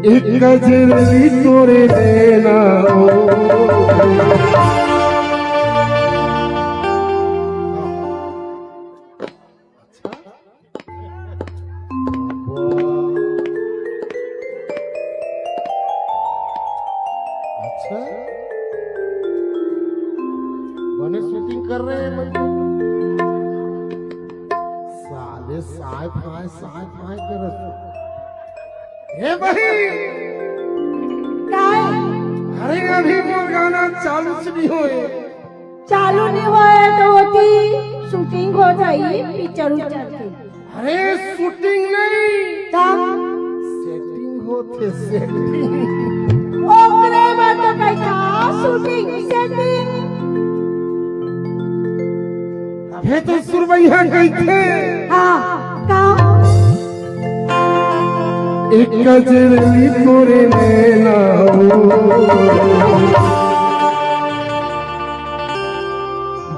एक गजरी तोरे देना अच्छा बने शूटिंग कर रहे हैं साले साय फाय कर हे भाई काय अरे अभी मोर गाना चालू नहीं होए तो होती शूटिंग हो जाई पिक्चर के अरे शूटिंग नहीं तब सेटिंग होते सेटिंग ओकरे में तो कैसा शूटिंग सेटिंग अबे तो सुरबैया कहते हाँ का एक गजरी तोरे नैना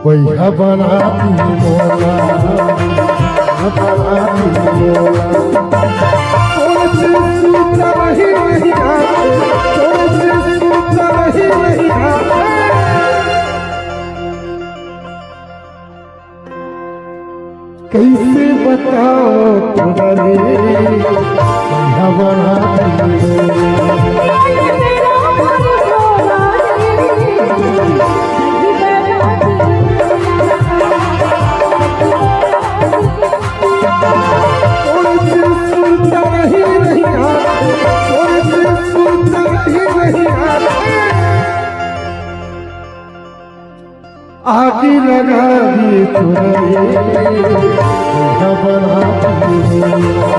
बैहा बनाती मोला बनाती मोला सोचे सूता नहीं आते सोचे सूता नहीं आते कैसे बताओ तुम्हारे बैहा बनाती आगे लगा दी तुम्हारे बनाती